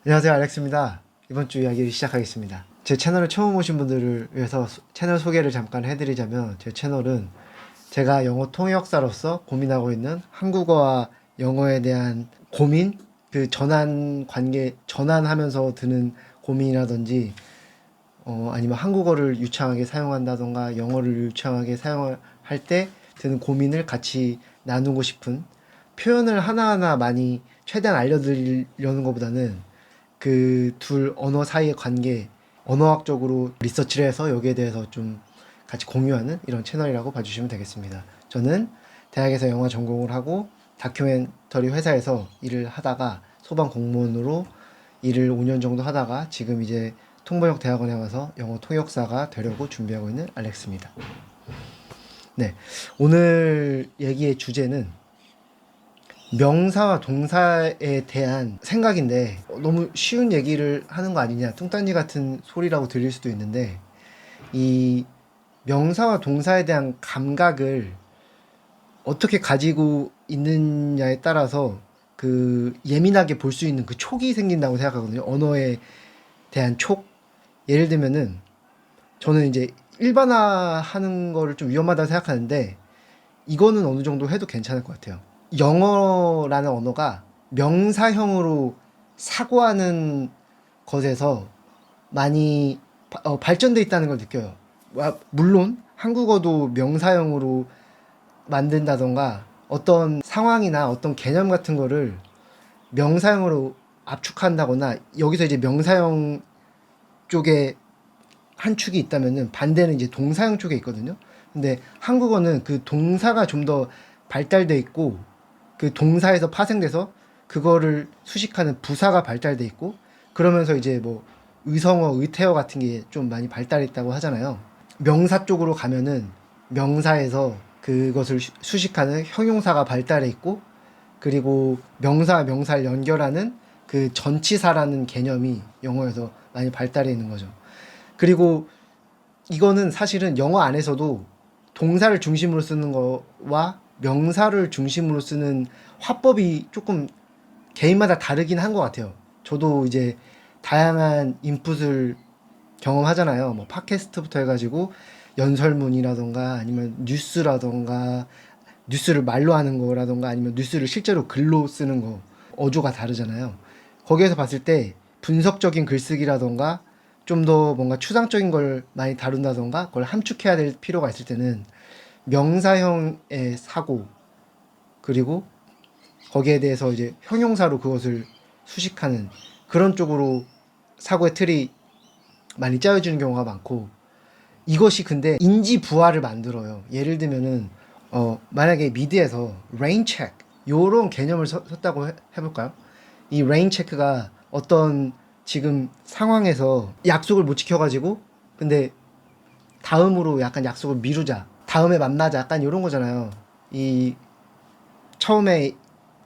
안녕하세요, 알렉스입니다. 이번 주 이야기를 시작하겠습니다. 제 채널에 처음 오신 분들을 위해서 채널 소개를 잠깐 해드리자면, 제 채널은 제가 영어 통역사로서 고민하고 있는 한국어와 영어에 대한 고민, 그 전환 관계, 전환하면서 드는 고민이라든지, 아니면 한국어를 유창하게 사용한다던가 영어를 유창하게 사용할 때 드는 고민을 같이 나누고 싶은, 표현을 하나하나 많이 최대한 알려드리려는 것보다는 그 둘 언어 사이의 관계, 언어학적으로 리서치를 해서 여기에 대해서 좀 같이 공유하는 이런 채널이라고 봐주시면 되겠습니다. 저는 대학에서 영화 전공을 하고 다큐멘터리 회사에서 일을 하다가 소방 공무원으로 일을 5년 정도 하다가 지금 이제 통번역 대학원에 와서 영어 통역사가 되려고 준비하고 있는 알렉스입니다. 네, 오늘 얘기의 주제는 명사와 동사에 대한 생각인데, 너무 쉬운 얘기를 하는 거 아니냐, 뚱딴지 같은 소리라고 들릴 수도 있는데, 이 명사와 동사에 대한 감각을 어떻게 가지고 있느냐에 따라서 그 예민하게 볼 수 있는 그 촉이 생긴다고 생각하거든요. 언어에 대한 촉. 예를 들면은 저는 이제 일반화하는 거를 좀 위험하다고 생각하는데, 이거는 어느 정도 해도 괜찮을 것 같아요. 영어라는 언어가 명사형으로 사고하는 것에서 많이 발전돼 있다는 걸 느껴요. 물론 한국어도 명사형으로 만든다던가 어떤 상황이나 어떤 개념 같은 거를 명사형으로 압축한다거나, 여기서 이제 명사형 쪽에 한 축이 있다면은 반대는 이제 동사형 쪽에 있거든요. 근데 한국어는 그 동사가 좀 더 발달돼 있고, 그 동사에서 파생돼서 그거를 수식하는 부사가 발달돼 있고, 그러면서 이제 뭐 의성어, 의태어 같은 게 좀 많이 발달했다고 하잖아요. 명사 쪽으로 가면은 명사에서 그것을 수식하는 형용사가 발달해 있고, 그리고 명사와 명사를 연결하는 그 전치사라는 개념이 영어에서 많이 발달해 있는 거죠. 그리고 이거는 사실은 영어 안에서도 동사를 중심으로 쓰는 거와 명사를 중심으로 쓰는 화법이 조금 개인마다 다르긴 한 것 같아요. 저도 이제 다양한 인풋을 경험하잖아요. 뭐 팟캐스트부터 해가지고 연설문이라던가 아니면 뉴스라던가, 뉴스를 말로 하는 거라던가 아니면 뉴스를 실제로 글로 쓰는 거, 어조가 다르잖아요. 거기에서 봤을 때 분석적인 글쓰기라던가 좀 더 뭔가 추상적인 걸 많이 다룬다던가 그걸 함축해야 될 필요가 있을 때는 명사형의 사고, 그리고 거기에 대해서 이제 형용사로 그것을 수식하는 그런 쪽으로 사고의 틀이 많이 짜여지는 경우가 많고, 이것이 근데 인지 부하를 만들어요. 예를 들면은 만약에 미드에서 rain check 요런 개념을 썼다고 해볼까요? 이 rain check가 어떤 지금 상황에서 약속을 못 지켜가지고, 근데 다음으로 약간 약속을 미루자, 다음에 만나자, 약간 이런 거잖아요. 이 처음에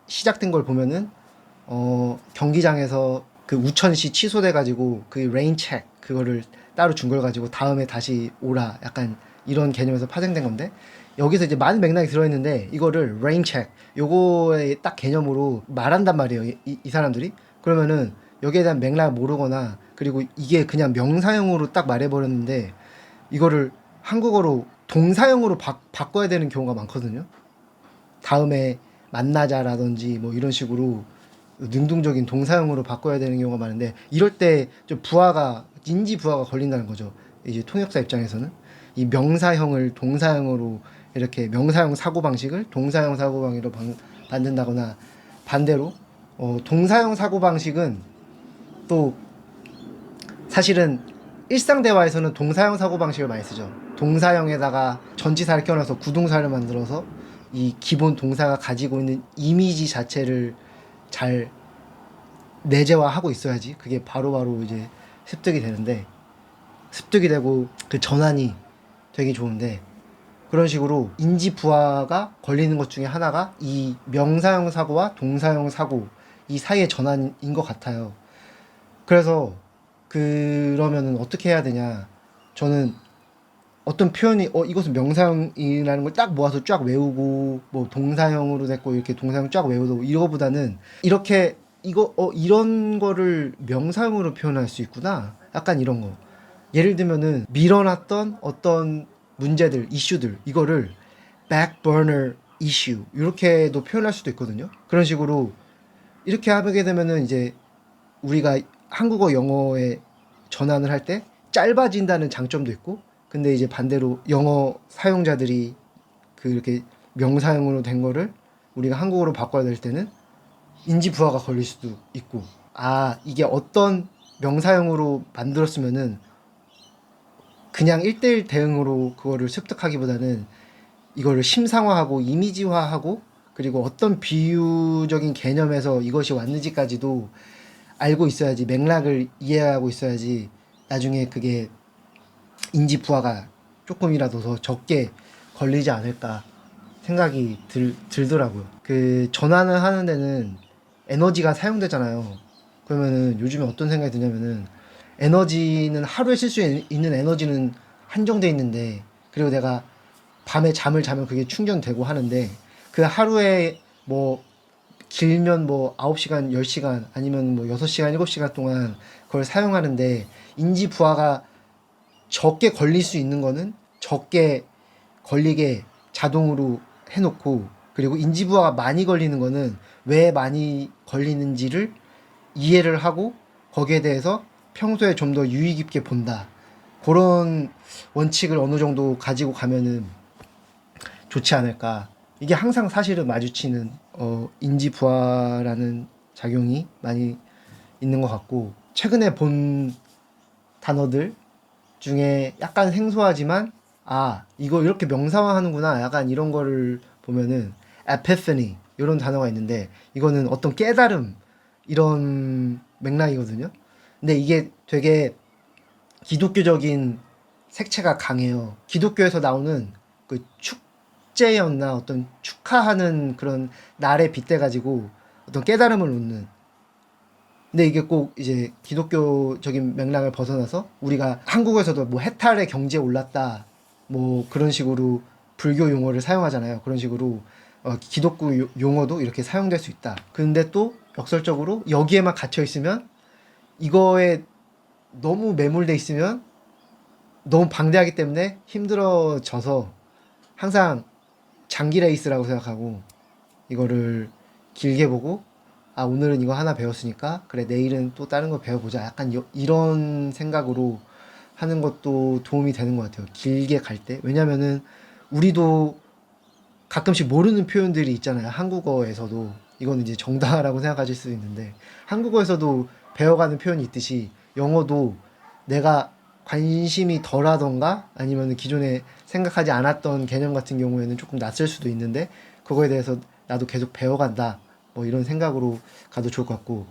시작된 걸 보면은 경기장에서 그 우천시 취소돼 가지고 그 레인 책 그거를 따로 준 걸 가지고 다음에 다시 오라, 약간 이런 개념에서 파생된 건데, 여기서 이제 많은 맥락이 들어있는데 이거를 레인 책 요거의 딱 개념으로 말한단 말이에요, 이 사람들이. 그러면은 여기에 대한 맥락을 모르거나, 그리고 이게 그냥 명사형으로 딱 말해버렸는데 이거를 한국어로 동사형으로 바꿔야 되는 경우가 많거든요. 다음에 만나자라든지 뭐 이런 식으로 능동적인 동사형으로 바꿔야 되는 경우가 많은데, 이럴 때 좀 부하가, 인지 부하가 걸린다는 거죠. 이제 통역사 입장에서는 이 명사형을 동사형으로, 이렇게 명사형 사고방식을 동사형 사고방식으로 만든다거나, 반대로 동사형 사고방식은 또 사실은 일상 대화에서는 동사형 사고방식을 많이 쓰죠. 동사형에다가 전치사를 껴넣어서 구동사를 만들어서 이 기본 동사가 가지고 있는 이미지 자체를 잘 내재화하고 있어야지 그게 바로바로 이제 습득이 되는데, 습득이 되고 그 전환이 되게 좋은데, 그런 식으로 인지 부하가 걸리는 것 중에 하나가 이 명사형 사고와 동사형 사고 이 사이의 전환인 것 같아요. 그래서 그러면은 어떻게 해야 되냐, 저는 어떤 표현이 이것은 명사형이라는 걸 딱 모아서 쫙 외우고, 뭐 동사형으로 됐고 이렇게 동사형 쫙 외우고, 이거보다는 이렇게 이런 거를 명사형으로 표현할 수 있구나. 약간 이런 거. 예를 들면은 밀어놨던 어떤 문제들, 이슈들 이거를 back burner issue 이렇게도 표현할 수도 있거든요. 그런 식으로 이렇게 하게 되면은 이제 우리가 한국어 영어에 전환을 할 때 짧아진다는 장점도 있고, 근데 이제 반대로 영어 사용자들이 그렇게 명사형으로 된 거를 우리가 한국어로 바꿔야 될 때는 인지 부하가 걸릴 수도 있고, 아 이게 어떤 명사형으로 만들었으면은 그냥 1대1 대응으로 그거를 습득하기보다는 이거를 심상화하고 이미지화하고, 그리고 어떤 비유적인 개념에서 이것이 왔는지까지도 알고 있어야지, 맥락을 이해하고 있어야지 나중에 그게 인지 부하가 조금이라도 더 적게 걸리지 않을까 생각이 들더라고요. 그 전환을 하는 데는 에너지가 사용되잖아요. 그러면은 요즘에 어떤 생각이 드냐면은 에너지는 하루에 쓸 수 있는 에너지는 한정돼 있는데, 그리고 내가 밤에 잠을 자면 그게 충전되고 하는데, 그 하루에 뭐 길면 뭐 9시간, 10시간 아니면 뭐 6시간, 7시간 동안 그걸 사용하는데, 인지 부하가 적게 걸릴 수 있는 거는 적게 걸리게 자동으로 해놓고, 그리고 인지 부하가 많이 걸리는 거는 왜 많이 걸리는지를 이해를 하고 거기에 대해서 평소에 좀 더 유의 깊게 본다. 그런 원칙을 어느 정도 가지고 가면은 좋지 않을까. 이게 항상 사실은 마주치는 인지 부하라는 작용이 많이 있는 것 같고, 최근에 본 단어들 중에 약간 생소하지만 아 이거 이렇게 명사화하는구나 약간 이런 거를 보면은 epiphany 이런 단어가 있는데, 이거는 어떤 깨달음 이런 맥락이거든요. 근데 이게 되게 기독교적인 색채가 강해요. 기독교에서 나오는 그 축제였나 어떤 축하하는 그런 날에 빗대 가지고 어떤 깨달음을 얻는. 근데 이게 꼭 이제 기독교적인 맥락을 벗어나서 우리가 한국에서도 뭐 해탈의 경지에 올랐다 뭐 그런 식으로 불교 용어를 사용하잖아요. 그런 식으로 기독교 용어도 이렇게 사용될 수 있다. 근데 또 역설적으로 여기에만 갇혀 있으면, 이거에 너무 매몰돼 있으면 너무 방대하기 때문에 힘들어져서 항상 장기 레이스라고 생각하고 이거를 길게 보고, 아 오늘은 이거 하나 배웠으니까 그래 내일은 또 다른 거 배워보자 약간 이런 생각으로 하는 것도 도움이 되는 것 같아요, 길게 갈 때. 왜냐면은 우리도 가끔씩 모르는 표현들이 있잖아요, 한국어에서도. 이거는 이제 정답이라고 생각하실 수 있는데, 한국어에서도 배워가는 표현이 있듯이 영어도 내가 관심이 덜하던가 아니면 기존에 생각하지 않았던 개념 같은 경우에는 조금 낯설 수도 있는데, 그거에 대해서 나도 계속 배워간다 뭐 이런 생각으로 가도 좋을 것 같고,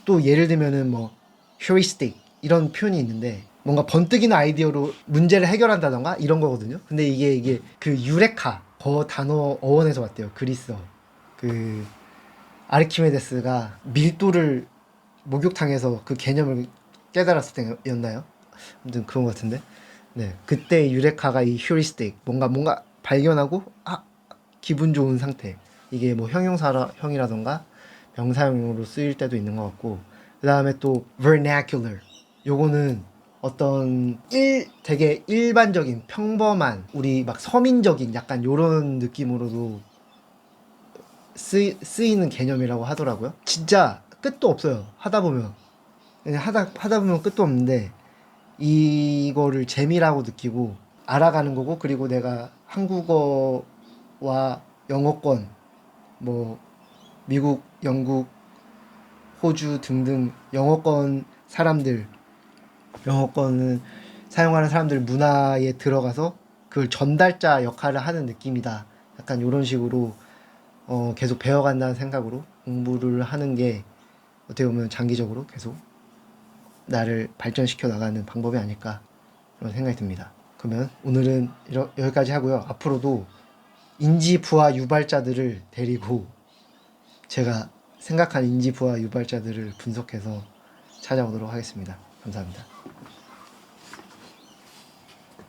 또 예를 들면은 뭐 heuristic 이런 표현이 있는데 뭔가 번뜩이는 아이디어로 문제를 해결한다던가 이런 거거든요. 근데 이게 그 유레카 그 단어 어원에서 왔대요. 그리스어. 그 아르키메데스가 밀도를 목욕탕에서 그 개념을 깨달았을 때였나요? 아무튼 그런 것 같은데. 네, 그때 유레카가 이 휴리스틱, 뭔가 발견하고 아 기분 좋은 상태. 이게 뭐 형용사형이라던가 명사형으로 쓰일 때도 있는 것 같고, 그 다음에 또 vernacular. 요거는 어떤 되게 일반적인 평범한 우리 막 서민적인 약간 요런 느낌으로도 쓰이는 개념이라고 하더라고요. 진짜 끝도 없어요. 하다 보면 그냥 하다 보면 끝도 없는데, 이거를 재미라고 느끼고 알아가는 거고, 그리고 내가 한국어와 영어권 뭐 미국, 영국, 호주 등등 영어권을 사용하는 사람들 문화에 들어가서 그걸 전달자 역할을 하는 느낌이다. 약간 이런 식으로 계속 배워간다는 생각으로 공부를 하는 게 어떻게 보면 장기적으로 계속 나를 발전시켜 나가는 방법이 아닐까 그런 생각이 듭니다. 그러면 오늘은 여기까지 하고요. 앞으로도 인지 부하 유발자들을 데리고 제가 생각한 인지 부하 유발자들을 분석해서 찾아오도록 하겠습니다. 감사합니다.